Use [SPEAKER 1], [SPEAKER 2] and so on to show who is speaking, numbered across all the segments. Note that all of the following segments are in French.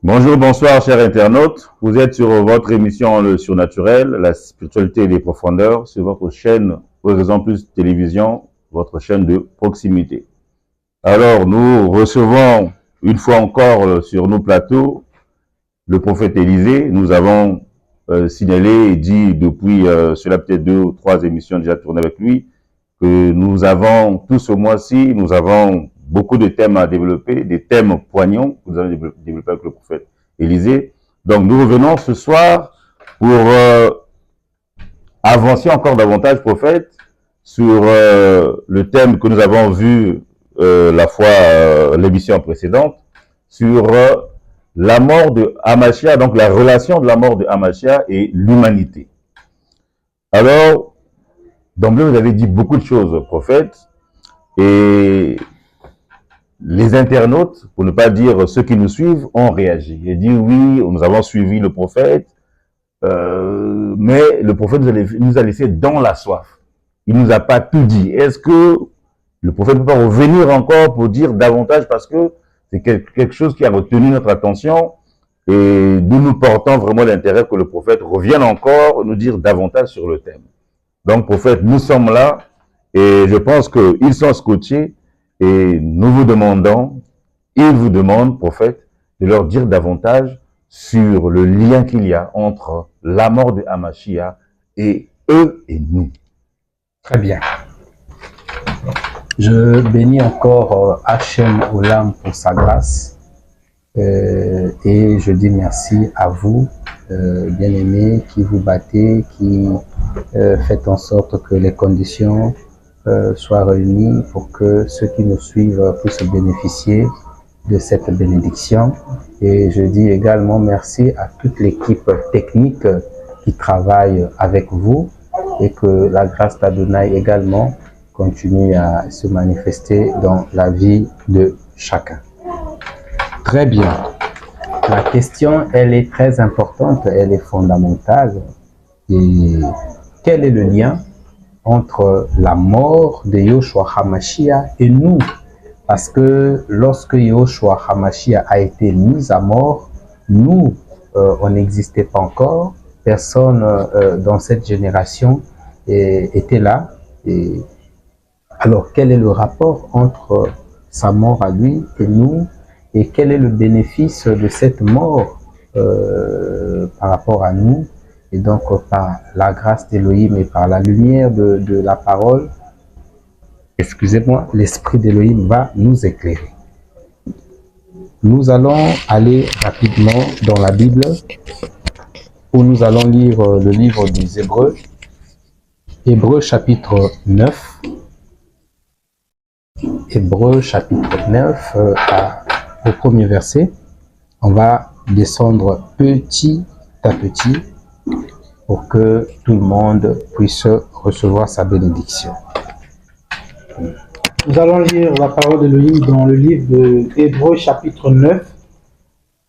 [SPEAKER 1] Bonjour, bonsoir, chers internautes. Vous êtes sur votre émission Le Surnaturel, la spiritualité et les profondeurs, sur votre chaîne Horizon Plus Télévision, votre chaîne de proximité. Alors, nous recevons une fois encore sur nos plateaux le prophète Élisée. Nous avons signalé et dit depuis cela peut-être 2 ou 3 émissions déjà tournées avec lui que nous avons, tout ce mois-ci, nous avons beaucoup de thèmes à développer, des thèmes poignants que nous allons développer avec le prophète Élisée. Donc nous revenons ce soir pour avancer encore davantage, prophète, sur le thème que nous avons vu l'émission précédente, sur la mort de Hamashia, donc la relation de la mort de Hamashia et l'humanité. Alors, d'emblée, vous avez dit beaucoup de choses, prophète, et les internautes, pour ne pas dire ceux qui nous suivent, ont réagi. Ils disent oui, nous avons suivi le prophète, mais le prophète nous a laissé dans la soif. Il nous a pas tout dit. Est-ce que le prophète peut pas revenir encore pour dire davantage, parce que c'est quelque chose qui a retenu notre attention et d'où nous portons vraiment l'intérêt que le prophète revienne encore nous dire davantage sur le thème. Donc, prophète, nous sommes là et je pense qu'ils sont scotchés et nous vous demandons, ils vous demandent, prophète, de leur dire davantage sur le lien qu'il y a entre la mort de Hamashia et eux et nous.
[SPEAKER 2] Très bien. Je bénis encore Hachem Olam pour sa grâce et je dis merci à vous, bien-aimés, qui vous battez, qui faites en sorte que les conditions soient réunies pour que ceux qui nous suivent puissent bénéficier de cette bénédiction. Et je dis également merci à toute l'équipe technique qui travaille avec vous et que la grâce d'Adonai également continue à se manifester dans la vie de chacun. Très bien. La question, elle est très importante, elle est fondamentale. Et quel est le lien entre la mort de Yoshua Hamashia et nous? Parce que lorsque Yoshua Hamashia a été mis à mort, nous, on n'existait pas encore. Personne dans cette génération était là. Et alors, quel est le rapport entre sa mort à lui et nous? Et quel est le bénéfice de cette mort par rapport à nous? Et donc, par la grâce d'Élohim et par la lumière de la parole, excusez-moi, l'Esprit d'Élohim va nous éclairer. Nous allons aller rapidement dans la Bible, où nous allons lire le livre des Hébreux, Hébreux chapitre 9. Hébreux chapitre 9, au premier verset. On va descendre petit à petit pour que tout le monde puisse recevoir sa bénédiction.
[SPEAKER 3] Nous allons lire la parole d'Élohim dans le livre de Hébreux chapitre 9,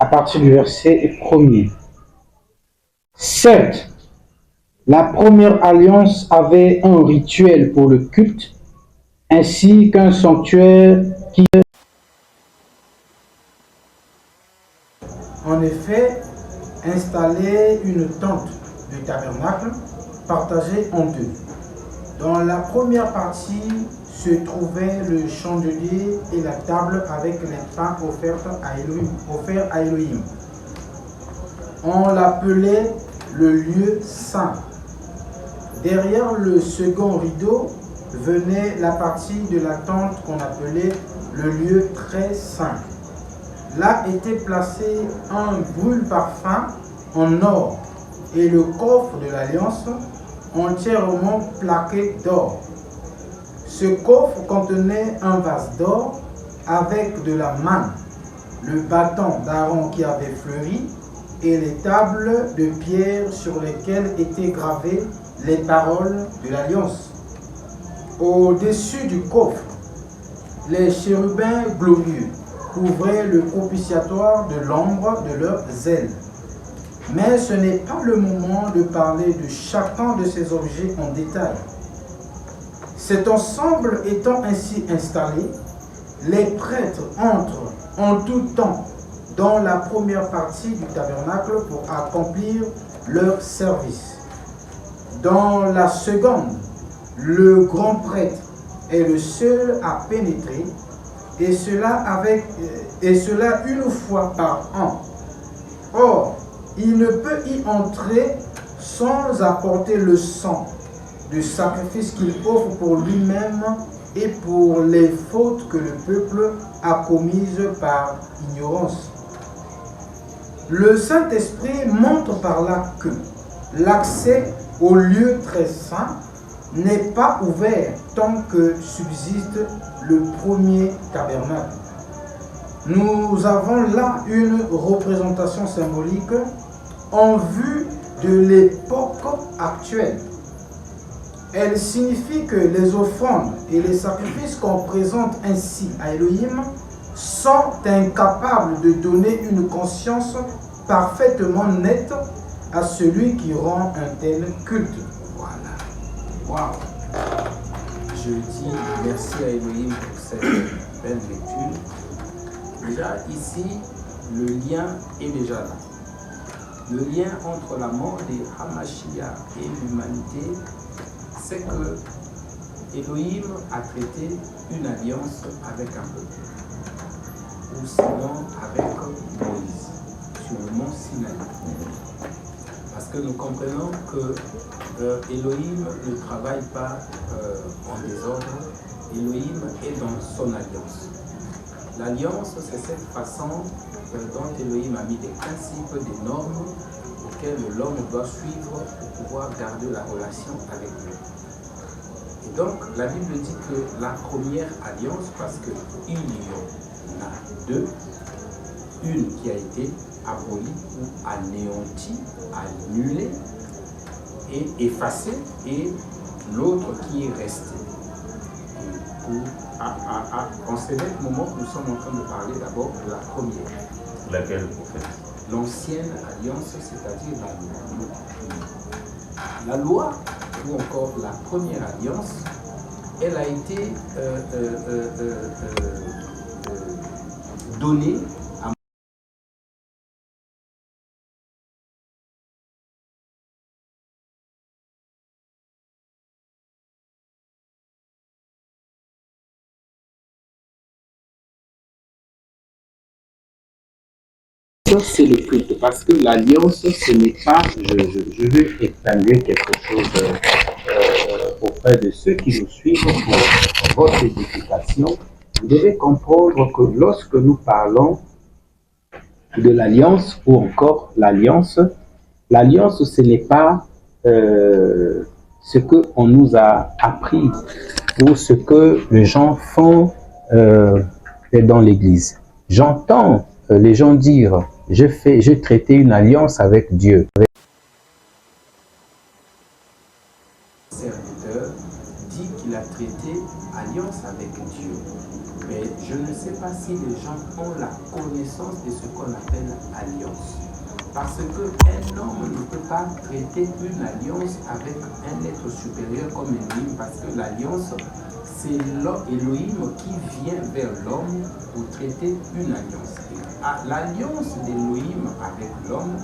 [SPEAKER 3] à partir du verset 1er. Certes, la première alliance avait un rituel pour le culte, ainsi qu'un sanctuaire qui en effet installait une tente de tabernacle partagée en deux. Dans la première partie se trouvait le chandelier et la table avec les pains offerts à Elohim. On l'appelait le lieu saint. Derrière le second rideau venait la partie de la tente qu'on appelait le lieu très saint. Là était placé un brûle-parfum en or et le coffre de l'alliance entièrement plaqué d'or. Ce coffre contenait un vase d'or avec de la manne, le bâton d'Aaron qui avait fleuri et les tables de pierre sur lesquelles étaient gravées les paroles de l'alliance. Au-dessus du coffre, les chérubins glorieux couvraient le propitiatoire de l'ombre de leurs ailes. Mais ce n'est pas le moment de parler de chacun de ces objets en détail. Cet ensemble étant ainsi installé, les prêtres entrent en tout temps dans la première partie du tabernacle pour accomplir leur service. Dans la seconde, le grand prêtre est le seul à pénétrer, et cela une fois par an. Or, il ne peut y entrer sans apporter le sang du sacrifice qu'il offre pour lui-même et pour les fautes que le peuple a commises par ignorance. Le Saint-Esprit montre par là que l'accès au lieu très saint n'est pas ouvert tant que subsiste le premier tabernacle. Nous avons là une représentation symbolique en vue de l'époque actuelle. Elle signifie que les offrandes et les sacrifices qu'on présente ainsi à Elohim sont incapables de donner une conscience parfaitement nette à celui qui rend un tel culte.
[SPEAKER 4] Voilà. Waouh! Je dis merci à Elohim pour cette belle lecture. Déjà ici, le lien est déjà là. Le lien entre la mort de Hamashiach et l'humanité, c'est que Elohim a traité une alliance avec un peuple, ou sinon avec Moïse, sur le mont Sinaï. Parce que nous comprenons que Elohim ne travaille pas en désordre, Elohim est dans son alliance. L'alliance, c'est cette façon dont Elohim a mis des principes, des normes auxquelles l'homme doit suivre pour pouvoir garder la relation avec Dieu. Et donc, la Bible dit que la première alliance, parce qu'il y en a deux, une qui a été abolie ou anéantie, annulée et effacée, et l'autre qui est restée. En ce même moment, nous sommes en train de parler d'abord de la première.
[SPEAKER 1] Laquelle, prophète?
[SPEAKER 4] L'ancienne alliance, c'est-à-dire la loi. La loi, ou encore la première alliance, elle a été donnée à c'est le culte, parce que l'alliance, ce n'est pas, je veux évaluer quelque chose auprès de ceux qui nous suivent pour votre édification. Vous devez comprendre que lorsque nous parlons de l'alliance ou encore l'alliance, ce n'est pas ce qu'on nous a appris ou ce que les gens font dans l'église. J'entends les gens dire j'ai traité une alliance avec Dieu. Le serviteur dit qu'il a traité alliance avec Dieu. Mais je ne sais pas si les gens ont la connaissance de ce qu'on appelle alliance. Parce qu'un homme ne peut pas traiter une alliance avec un être supérieur comme Elohim, parce que l'alliance, c'est Elohim qui vient vers l'homme pour traiter une alliance. L'alliance d'Elohim avec l'homme,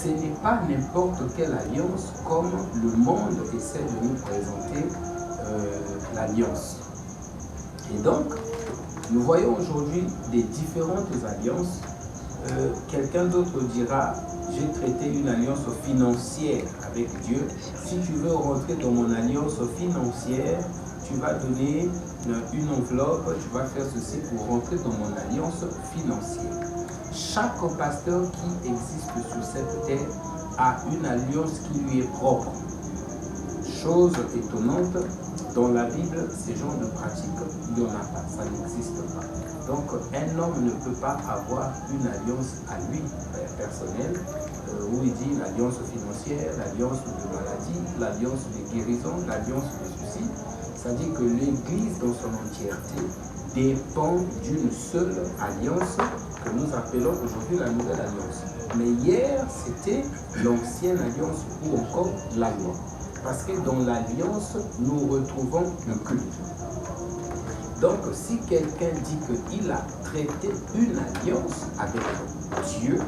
[SPEAKER 4] ce n'est pas n'importe quelle alliance comme le monde essaie de nous présenter l'alliance. Et donc, nous voyons aujourd'hui des différentes alliances. Quelqu'un d'autre dira, j'ai traité une alliance financière avec Dieu. Si tu veux rentrer dans mon alliance financière, tu vas donner une enveloppe, tu vas faire ceci pour rentrer dans mon alliance financière. Chaque pasteur qui existe sur cette terre a une alliance qui lui est propre. Chose étonnante, dans la Bible, ces genres de pratiques, il n'y en a pas, ça n'existe pas. Donc, un homme ne peut pas avoir une alliance à lui, personnelle, où il dit l'alliance financière, l'alliance de maladie, l'alliance de guérison, l'alliance de ceci. C'est-à-dire que l'Église dans son entièreté dépend d'une seule alliance que nous appelons aujourd'hui la nouvelle alliance. Mais hier, c'était l'ancienne alliance ou encore la loi. Parce que dans l'alliance, nous retrouvons le culte. Donc, si quelqu'un dit qu'il a traité une alliance avec Dieu,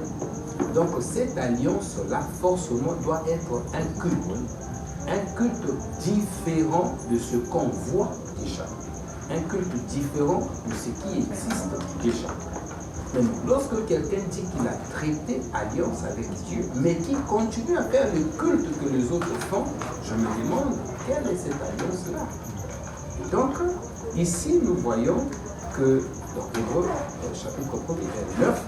[SPEAKER 4] donc cette alliance-là, forcément, doit être un culte différent de ce qu'on voit déjà, un culte différent de ce qui existe déjà. Mais lorsque quelqu'un dit qu'il a traité alliance avec Dieu, mais qui continue à faire le culte que les autres font, je me demande quelle est cette alliance-là. Donc, ici, nous voyons que dans Hébreux, chapitre 9,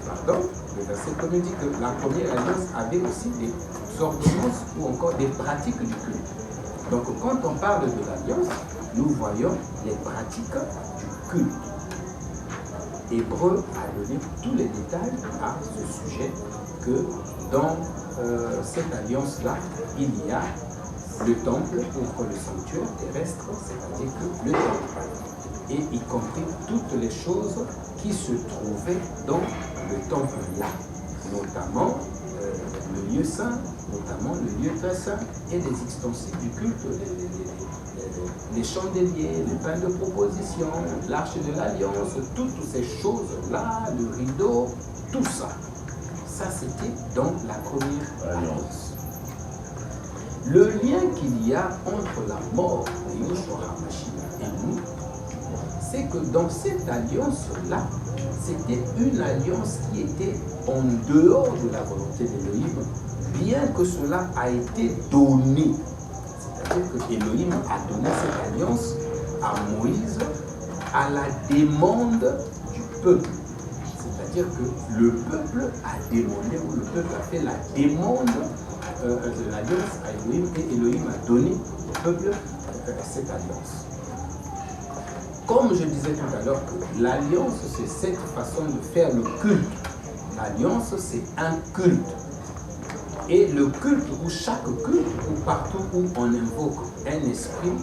[SPEAKER 4] le verset 1 dit que la première alliance avait aussi des ordonnances ou encore des pratiques du culte. Donc, quand on parle de l'alliance, nous voyons les pratiques du culte. Hébreux a donné tous les détails à ce sujet, que dans cette alliance-là, il y a le temple ou le sanctuaire terrestre, c'est-à-dire que le temple, et y compris toutes les choses qui se trouvaient dans le temple-là, notamment le lieu saint, notamment le lieu très saint et les ustensiles du culte, les chandeliers, les pains de proposition, l'arche de l'alliance, toutes ces choses-là, le rideau, tout ça. Ça, c'était dans la première alliance. Le lien qu'il y a entre la mort de Yeshua HaMashiach et nous, c'est que dans cette alliance-là, c'était une alliance qui était en dehors de la volonté d'Élohim, bien que cela a été donné. C'est-à-dire que Élohim a donné cette alliance à Moïse à la demande du peuple. C'est-à-dire que le peuple a demandé, ou le peuple a fait la demande de l'alliance à Élohim, et Élohim a donné au peuple cette alliance. Comme je disais tout à l'heure, que l'alliance, c'est cette façon de faire le culte. L'alliance, c'est un culte. Et le culte, ou chaque culte, ou partout où on invoque un esprit,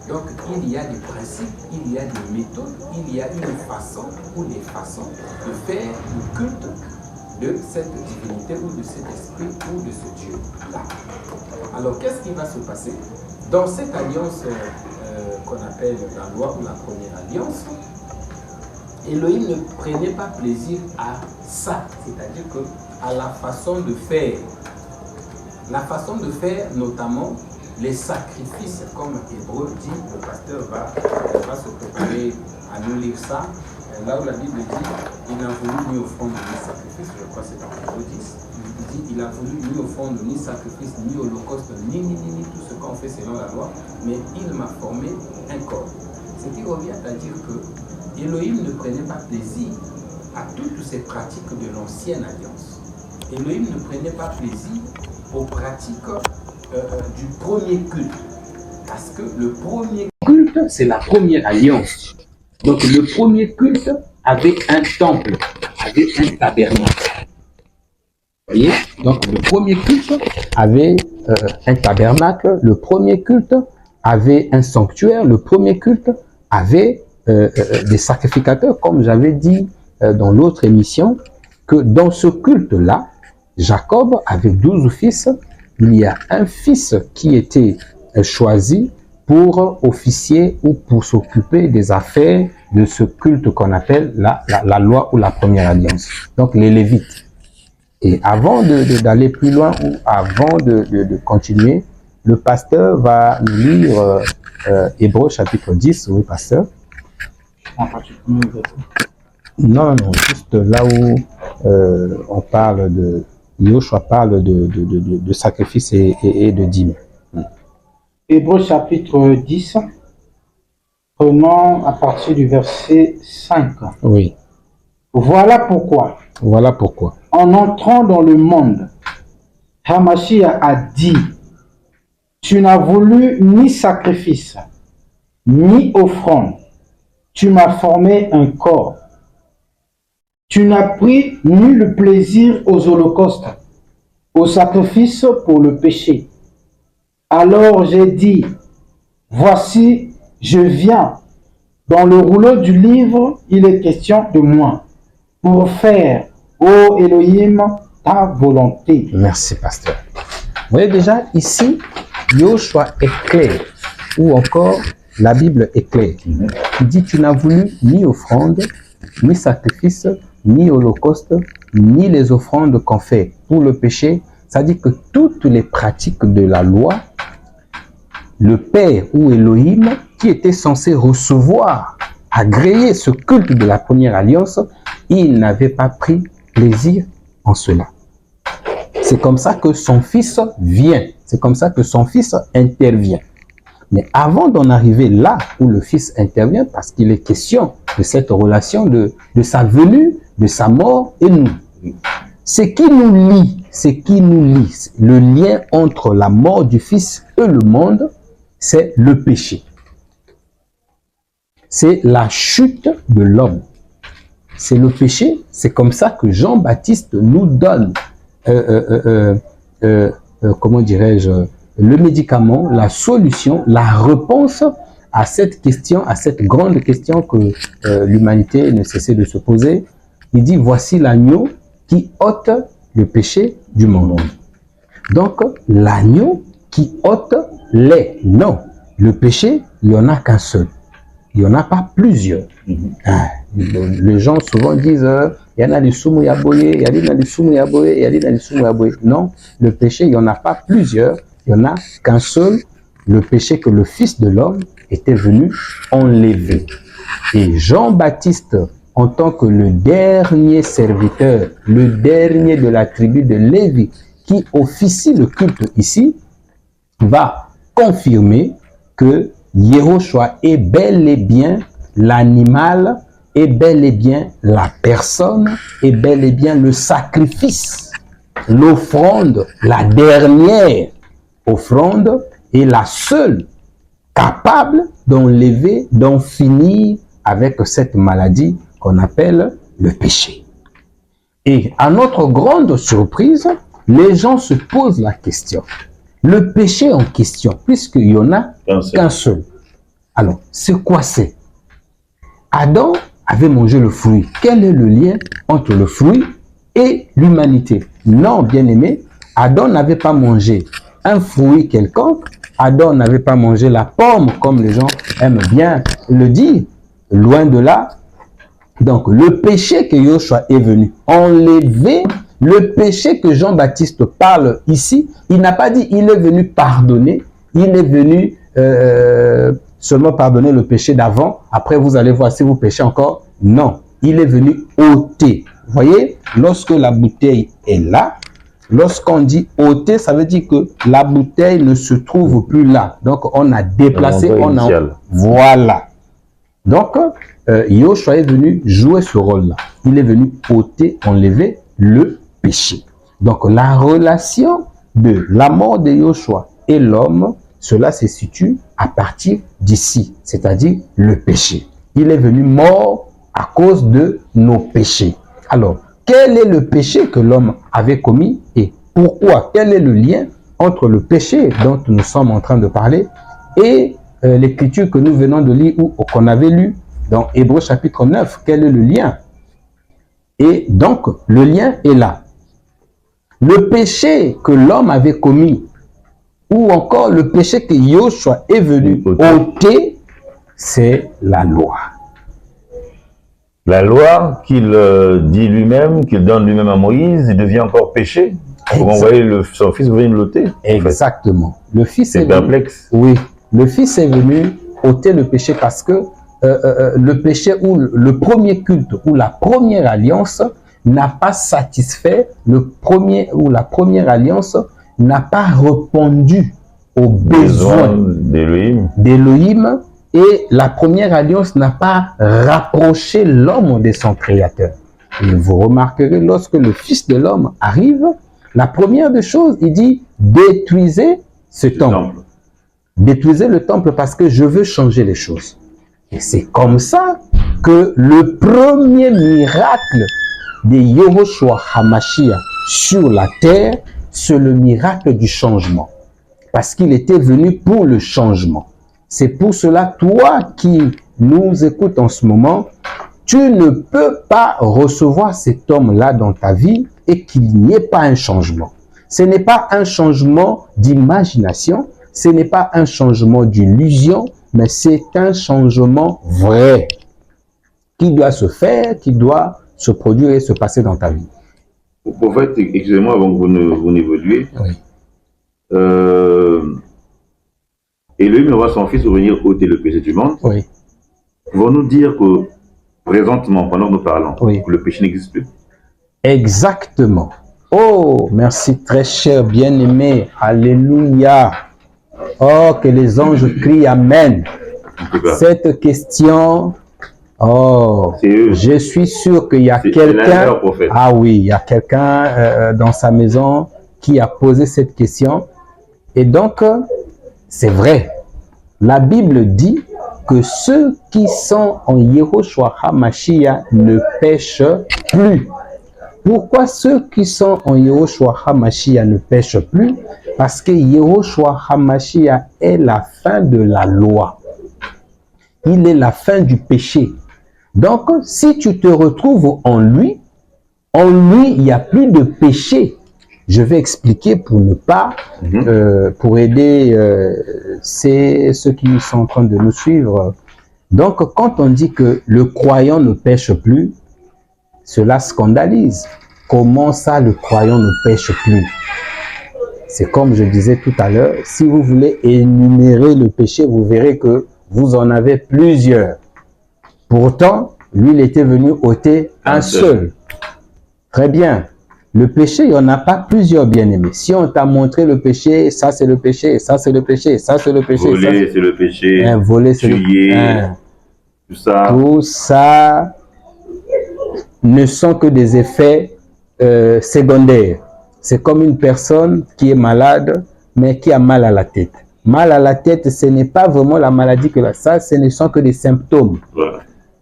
[SPEAKER 4] donc il y a des principes, il y a des méthodes, il y a une façon ou des façons de faire le culte de cette divinité ou de cet esprit ou de ce Dieu-là. Alors, qu'est-ce qui va se passer? Dans cette alliance qu'on appelle la loi ou la première alliance, Elohim ne prenait pas plaisir à ça, c'est-à-dire à la façon de faire. La façon de faire, notamment les sacrifices, comme Hébreu dit, le pasteur va se préparer à nous lire ça. Là où la Bible dit, il n'a voulu ni offrande ni sacrifice, je crois que c'est dans Hébreu 10. Il dit, il a voulu ni offrande ni sacrifice, ni holocauste, ni tout ce qu'on fait selon la loi, mais il m'a formé un corps. Ce qui revient à dire que Elohim ne prenait pas plaisir à toutes ces pratiques de l'ancienne alliance. Elohim ne prenait pas plaisir aux pratiques du premier culte. Parce que le premier culte, c'est la première alliance. Donc le premier culte avait un temple, avait un tabernacle. Vous voyez? Donc le premier culte
[SPEAKER 2] avait un tabernacle, le premier culte avait un sanctuaire, le premier culte avait des sacrificateurs, comme j'avais dit dans l'autre émission, que dans ce culte-là, Jacob avait 12 fils, il y a un fils qui était choisi pour officier ou pour s'occuper des affaires de ce culte qu'on appelle la loi ou la première alliance, donc les Lévites. Et avant d'aller plus loin ou avant de continuer, le pasteur va nous lire Hébreux chapitre 10, oui pasteur. Non, juste là où on parle de... Yoshua parle de sacrifice et de dîme.
[SPEAKER 3] Hébreux chapitre 10, prenons à partir du verset 5.
[SPEAKER 2] Oui.
[SPEAKER 3] Voilà pourquoi, en entrant dans le monde, Hamashiach a dit, tu n'as voulu ni sacrifice, ni offrande, tu m'as formé un corps. Tu n'as pris nul plaisir aux holocaustes, aux sacrifices pour le péché. Alors j'ai dit, voici, je viens. Dans le rouleau du livre, il est question de moi, pour faire, ô Elohim, ta volonté.
[SPEAKER 2] Merci, pasteur. Vous voyez déjà, ici, Yoshua est clair, ou encore la Bible est claire. Il dit, tu n'as voulu ni offrande, ni sacrifice, ni holocauste, ni les offrandes qu'on fait pour le péché. Ça dit que toutes les pratiques de la loi, le Père ou Elohim, qui était censé recevoir, agréer ce culte de la première alliance, il n'avait pas pris plaisir en cela. C'est comme ça que son fils vient. C'est comme ça que son fils intervient. Mais avant d'en arriver là où le fils intervient, parce qu'il est question de cette relation, de sa venue, de sa mort et nous. Ce qui nous lie, le lien entre la mort du fils et le monde, c'est le péché. C'est la chute de l'homme. C'est le péché, c'est comme ça que Jean-Baptiste nous donne, comment dirais-je, le médicament, la solution, la réponse à cette question, à cette grande question que l'humanité ne cessait de se poser. Il dit, voici l'agneau qui ôte le péché du monde. Donc, l'agneau qui ôte les. Non, le péché, il n'y en a qu'un seul. Il n'y en a pas plusieurs. Les gens souvent disent, il y en a les soumou yaboye, il y en a les soumou yaboye, il y en a les soumou yaboye. Non, le péché, il n'y en a pas plusieurs. Il n'y en a qu'un seul, le péché que le Fils de l'homme était venu enlever. Et Jean-Baptiste, en tant que le dernier serviteur, le dernier de la tribu de Lévi, qui officie le culte ici, va confirmer que Yehoshua est bel et bien l'animal, est bel et bien la personne, est bel et bien le sacrifice, l'offrande, la dernière offrande est la seule capable d'enlever, d'en finir avec cette maladie qu'on appelle le péché. Et à notre grande surprise, les gens se posent la question. Le péché en question, puisqu'il n'y en a qu'un seul. Alors, c'est quoi c'est? Adam avait mangé le fruit. Quel est le lien entre le fruit et l'humanité? Non, bien-aimé, Adam n'avait pas mangé un fruit quelconque. Adam n'avait pas mangé la pomme, comme les gens aiment bien le dire. Loin de là. Donc, le péché que Yoshua est venu enlever, le péché que Jean-Baptiste parle ici, il n'a pas dit il est venu pardonner, il est venu seulement pardonner le péché d'avant, après vous allez voir si vous péchez encore. Non, il est venu ôter. Vous voyez, lorsque la bouteille est là, lorsqu'on dit ôter, ça veut dire que la bouteille ne se trouve plus là. Donc, on a déplacé, voilà. Donc, Yoshua est venu jouer ce rôle-là. Il est venu ôter, enlever le péché. Donc, la relation de la mort de Yoshua et l'homme, cela se situe à partir d'ici, c'est-à-dire le péché. Il est venu mort à cause de nos péchés. Alors, quel est le péché que l'homme avait commis et pourquoi? Quel est le lien entre le péché dont nous sommes en train de parler et l'écriture que nous venons de lire ou qu'on avait lu dans Hébreux chapitre 9? Quel est le lien? Et donc, le lien est là. Le péché que l'homme avait commis, ou encore le péché que Yoshua est venu ôter, c'est la loi.
[SPEAKER 1] La loi qu'il dit lui-même, qu'il donne lui-même à Moïse, il devient encore péché. Pour envoyer son fils venir l'ôter.
[SPEAKER 2] Exactement. Le fils
[SPEAKER 1] est complexe.
[SPEAKER 2] Oui, le fils est venu ôter le péché parce que le péché ou le premier culte ou la première alliance n'a pas satisfait la première alliance n'a pas répondu aux besoins d'Élohim et la première alliance n'a pas rapproché l'homme de son créateur. Et vous remarquerez, lorsque le Fils de l'homme arrive, la première des choses, il dit détruisez ce temple. Détruisez le temple parce que je veux changer les choses. Et c'est comme ça que le premier miracle de Yehoshua HaMashiach sur la terre, c'est le miracle du changement. Parce qu'il était venu pour le changement. C'est pour cela, toi qui nous écoutes en ce moment, tu ne peux pas recevoir cet homme-là dans ta vie et qu'il n'y ait pas un changement. Ce n'est pas un changement d'imagination, ce n'est pas un changement d'illusion, mais c'est un changement vrai qui doit se faire, qui doit se produire et se passer dans ta vie.
[SPEAKER 1] Prophète, excusez-moi avant que vous n'évoluiez.
[SPEAKER 2] Oui.
[SPEAKER 1] Elohim envoie son fils pour venir ôter le péché du monde.
[SPEAKER 2] Oui.
[SPEAKER 1] Pouvons-nous dire que présentement, pendant que nous parlons,
[SPEAKER 2] Oui.
[SPEAKER 1] que le péché n'existe plus?
[SPEAKER 2] Exactement. Oh, merci très cher bien-aimé. Alléluia. Oh, que les anges crient Amen. Cette question, oh, je suis sûr qu'il y a quelqu'un. Ah oui, il y a quelqu'un dans sa maison qui a posé cette question. Et donc, c'est vrai. La Bible dit que ceux qui sont en Yehoshua HaMashiach ne pêchent plus. Pourquoi ceux qui sont en Yehoshua HaMashiach ne pêchent plus? Parce que Yehoshua HaMashiach est la fin de la loi. Il est la fin du péché. Donc, si tu te retrouves en lui, il n'y a plus de péché. Je vais expliquer pour ne pas, pour aider ceux qui sont en train de nous suivre. Donc, quand on dit que le croyant ne pêche plus, cela scandalise. Comment ça, le croyant ne pêche plus? C'est comme je disais tout à l'heure, si vous voulez énumérer le péché, vous verrez que vous en avez plusieurs. Pourtant, lui, il était venu ôter un seul. Très bien. Le péché, il n'y en a pas plusieurs, bien-aimés. Si on t'a montré le péché, ça c'est le péché, ça c'est le péché, ça c'est le péché.
[SPEAKER 1] Voler, c'est le péché.
[SPEAKER 2] Voler, c'est le péché.
[SPEAKER 1] Tout ça.
[SPEAKER 2] Tout ça ne sont que des effets secondaires. C'est comme une personne qui est malade, mais qui a mal à la tête. Mal à la tête, ce n'est pas vraiment la maladie que ça, ce ne sont que des symptômes.
[SPEAKER 1] Voilà.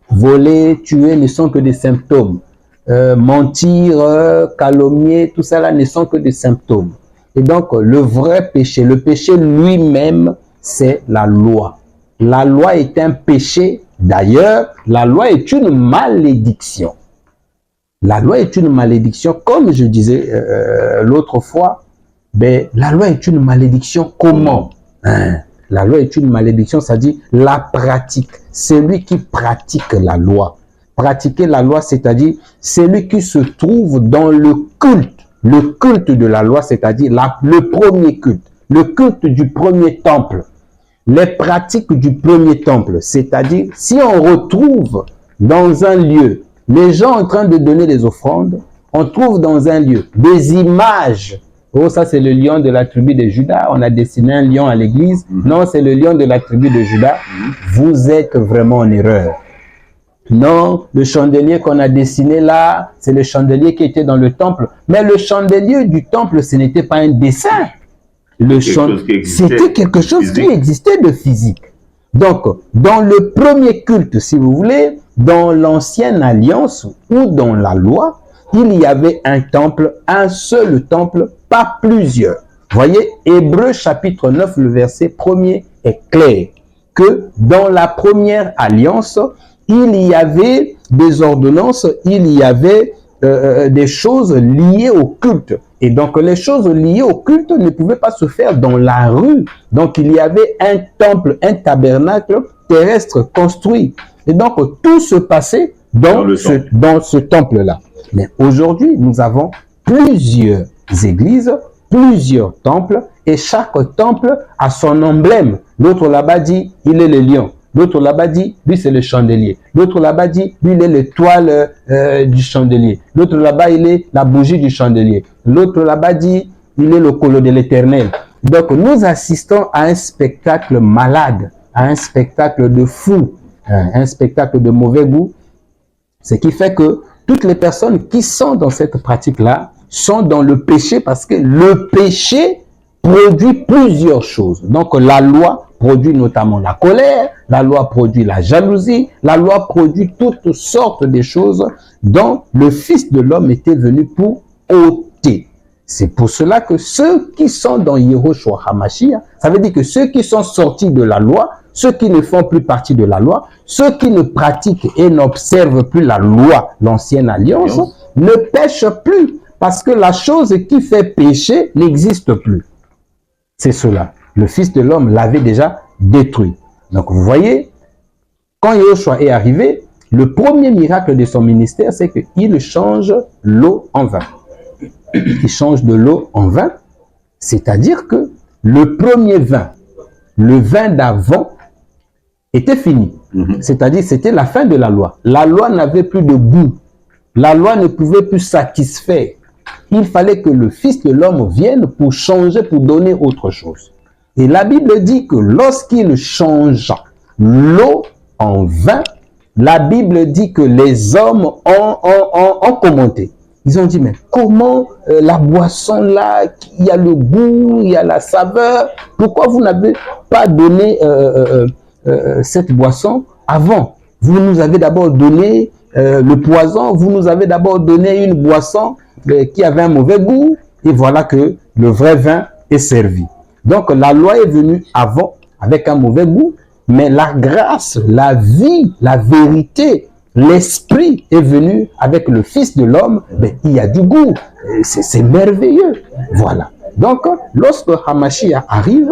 [SPEAKER 2] Voler, tuer ne sont que des symptômes. Mentir, calomnier, tout ça là ne sont que des symptômes. Et donc, le vrai péché, le péché lui-même, c'est la loi. La loi est un péché. D'ailleurs, la loi est une malédiction. La loi est une malédiction. Comme je disais l'autre fois, ben, la loi est une malédiction. Comment? La loi est une malédiction, c'est-à-dire la pratique. Celui qui pratique la loi. Pratiquer la loi, c'est-à-dire celui qui se trouve dans le culte de la loi, c'est-à-dire le premier culte, le culte du premier temple, les pratiques du premier temple, c'est-à-dire si on retrouve dans un lieu les gens en train de donner des offrandes, on trouve dans un lieu des images. Oh, ça c'est le lion de la tribu de Juda, on a dessiné un lion à l'église. Non, c'est le lion de la tribu de Juda. Vous êtes vraiment en erreur. Non, le chandelier qu'on a dessiné là, c'est le chandelier qui était dans le temple. Mais le chandelier du temple, ce n'était pas un dessin. C'était quelque chose qui existait de physique. Donc, dans le premier culte, si vous voulez, dans l'ancienne alliance ou dans la loi, il y avait un temple, un seul temple, pas plusieurs. Voyez, Hébreux chapitre 9, le verset 1er est clair. Que dans la première alliance, il y avait des ordonnances, il y avait des choses liées au culte. Et donc, les choses liées au culte ne pouvaient pas se faire dans la rue. Donc, il y avait un temple, un tabernacle terrestre construit. Et donc, tout se passait dans ce temple-là. Mais aujourd'hui, nous avons plusieurs églises, plusieurs temples, et chaque temple a son emblème. L'autre là-bas dit, il est le lion. L'autre là-bas dit, lui c'est le chandelier. L'autre là-bas dit, lui il est l'étoile du chandelier. L'autre là-bas, il est la bougie du chandelier. L'autre là-bas dit, il est le colo de l'éternel. Donc nous assistons à un spectacle malade, à un spectacle de fou, un spectacle de mauvais goût. Ce qui fait que toutes les personnes qui sont dans cette pratique-là sont dans le péché parce que le péché produit plusieurs choses. Donc la loi produit notamment la colère, la loi produit la jalousie, la loi produit toutes sortes de choses dont le Fils de l'homme était venu pour ôter. C'est pour cela que ceux qui sont dans Yehoshua HaMashiach, ça veut dire que ceux qui sont sortis de la loi, ceux qui ne font plus partie de la loi, ceux qui ne pratiquent et n'observent plus la loi, l'ancienne alliance, ne pêchent plus parce que la chose qui fait pécher n'existe plus. C'est cela. Le Fils de l'homme l'avait déjà détruit. Donc vous voyez, quand Yahushua est arrivé, le premier miracle de son ministère, c'est qu'il change l'eau en vin. Il change de l'eau en vin, c'est-à-dire que le premier vin, le vin d'avant, était fini. C'est-à-dire c'était la fin de la loi. La loi n'avait plus de goût. La loi ne pouvait plus satisfaire. Il fallait que le Fils de l'homme vienne pour changer, pour donner autre chose. Et la Bible dit que lorsqu'il changea l'eau en vin, la Bible dit que les hommes ont commenté. Ils ont dit, mais comment la boisson là, il y a le goût, il y a la saveur, pourquoi vous n'avez pas donné cette boisson avant? Vous nous avez d'abord donné le poison, vous nous avez d'abord donné une boisson qui avait un mauvais goût, et voilà que le vrai vin est servi. Donc la loi est venue avant avec un mauvais goût, mais la grâce, la vie, la vérité, l'esprit est venu avec le Fils de l'homme, mais il y a du goût, c'est merveilleux. Voilà. Donc lorsque Hamashiach arrive,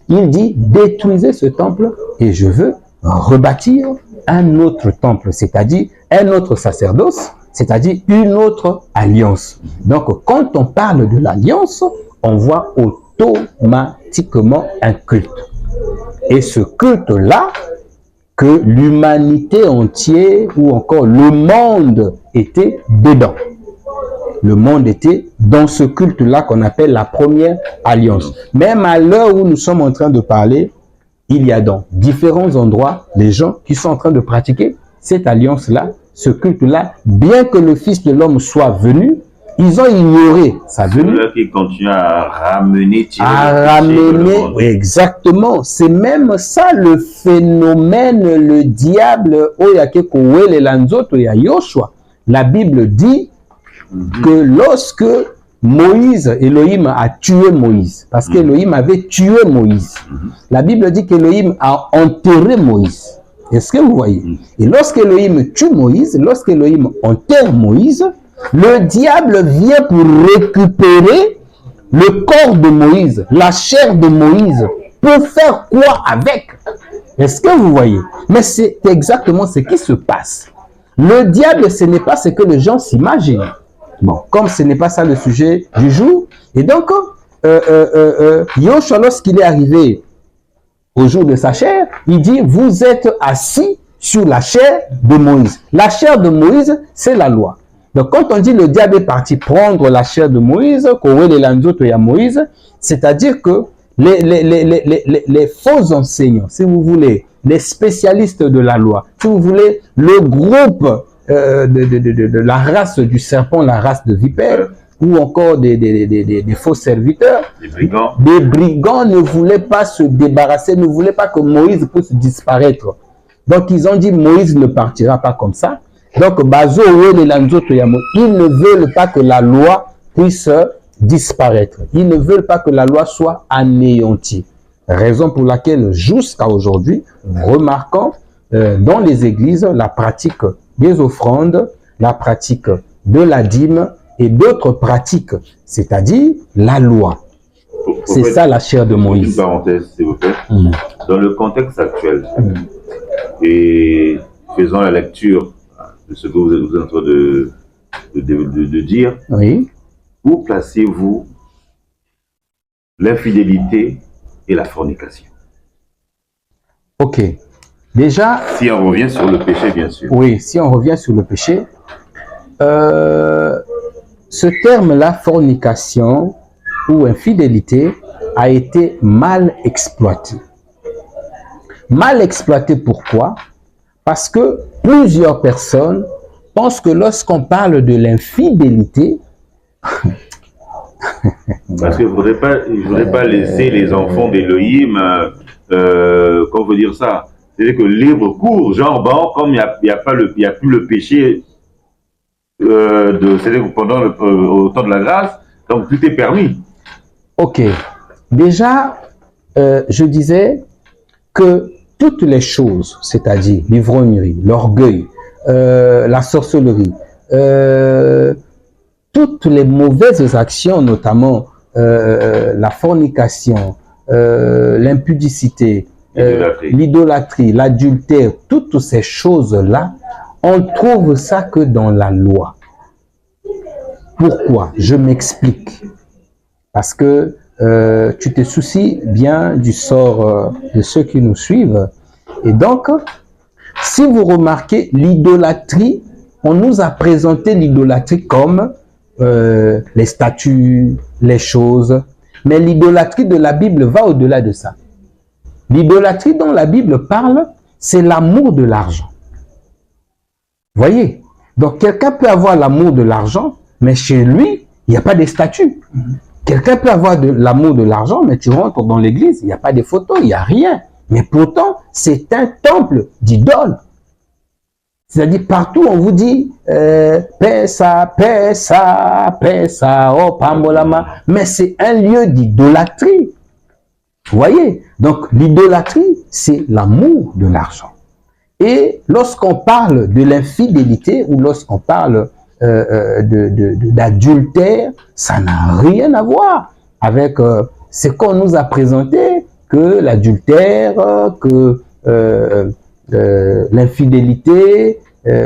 [SPEAKER 2] il dit détruisez ce temple et je veux rebâtir un autre temple, c'est-à-dire un autre sacerdoce, c'est-à-dire une autre alliance. Donc, quand on parle de l'alliance, on voit automatiquement un culte. Et ce culte-là, que l'humanité entière ou encore le monde était dedans. Le monde était dans ce culte-là qu'on appelle la première alliance. Même à l'heure où nous sommes en train de parler, il y a dans différents endroits les gens qui sont en train de pratiquer cette alliance-là, ce culte-là, bien que le Fils de l'homme soit venu, ils ont ignoré sa venue.
[SPEAKER 1] C'est là qui continue à ramener,
[SPEAKER 2] Oui, exactement. C'est même ça le phénomène, le diable, la Bible dit que lorsque Moïse, Elohim a tué Moïse, parce qu'Elohim avait tué Moïse. La Bible dit qu'Elohim a enterré Moïse. Est-ce que vous voyez? Et lorsqu'Elohim tue Moïse, lorsqu'Elohim enterre Moïse, le diable vient pour récupérer le corps de Moïse, la chair de Moïse, pour faire quoi avec? Est-ce que vous voyez? Mais c'est exactement ce qui se passe. Le diable, ce n'est pas ce que les gens s'imaginent. Bon, comme ce n'est pas ça le sujet du jour, et donc, Yahushua, lorsqu'il est arrivé au jour de sa chair, il dit, vous êtes assis sur la chair de Moïse. La chair de Moïse, c'est la loi. Donc, quand on dit le diable est parti prendre la chair de Moïse, c'est-à-dire que les faux enseignants, si vous voulez, les spécialistes de la loi, si vous voulez, le groupe de la race du serpent, la race de vipère, ou encore des faux serviteurs, des brigands ne voulaient pas se débarrasser, ne voulaient pas que Moïse puisse disparaître. Donc ils ont dit Moïse ne partira pas comme ça. Donc ils ne veulent pas que la loi puisse disparaître. Ils ne veulent pas que la loi soit anéantie. Raison pour laquelle jusqu'à aujourd'hui, remarquons dans les églises la pratique des offrandes, la pratique de la dîme et d'autres pratiques, c'est-à-dire la loi. C'est ça la chair de Moïse.
[SPEAKER 1] Une parenthèse, s'il vous plaît. Dans le contexte actuel, et faisant la lecture de ce que vous êtes en train de dire,
[SPEAKER 2] oui.
[SPEAKER 1] Où placez-vous l'infidélité et la fornication?
[SPEAKER 2] Ok. Déjà...
[SPEAKER 1] Si on revient sur le péché, bien sûr.
[SPEAKER 2] Oui, si on revient sur le péché, ce terme-là, fornication ou infidélité, a été mal exploité. Mal exploité pourquoi? Parce que plusieurs personnes pensent que lorsqu'on parle de l'infidélité,
[SPEAKER 1] parce qu'il ne faudrait pas laisser les enfants d'Elohim, comment on veut dire ça? C'est-à-dire que libre cours, genre, bon, comme il n'y a plus le péché, c'est-à-dire au temps de la grâce, donc tout est permis.
[SPEAKER 2] Ok. Déjà, je disais que toutes les choses, c'est-à-dire l'ivrognerie, l'orgueil, la sorcellerie, toutes les mauvaises actions, notamment la fornication, l'impudicité, l'idolâtrie, l'adultère, toutes ces choses-là, on trouve ça que dans la loi. Pourquoi? Je m'explique. Parce que tu te soucies bien du sort de ceux qui nous suivent. Et donc, si vous remarquez, l'idolâtrie, on nous a présenté l'idolâtrie comme les statues, les choses. Mais l'idolâtrie de la Bible va au-delà de ça. L'idolâtrie dont la Bible parle, c'est l'amour de l'argent. Voyez? Donc, quelqu'un peut avoir l'amour de l'argent, mais chez lui, il n'y a pas de statues. Quelqu'un peut avoir l'amour de l'argent, mais tu rentres dans l'église, il n'y a pas de photos, il n'y a rien. Mais pourtant, c'est un temple d'idoles. C'est-à-dire, partout, on vous dit, pesa, pesa, pesa, oh, pambolama. Mais c'est un lieu d'idolâtrie. Vous voyez? Donc, l'idolâtrie, c'est l'amour de l'argent. Et lorsqu'on parle de l'infidélité ou lorsqu'on parle d'adultère, ça n'a rien à voir avec ce qu'on nous a présenté, que l'adultère, que l'infidélité,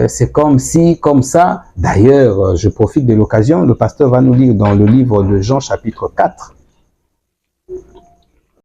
[SPEAKER 2] c'est comme ci, comme ça. D'ailleurs, je profite de l'occasion, le pasteur va nous lire dans le livre de Jean chapitre 4,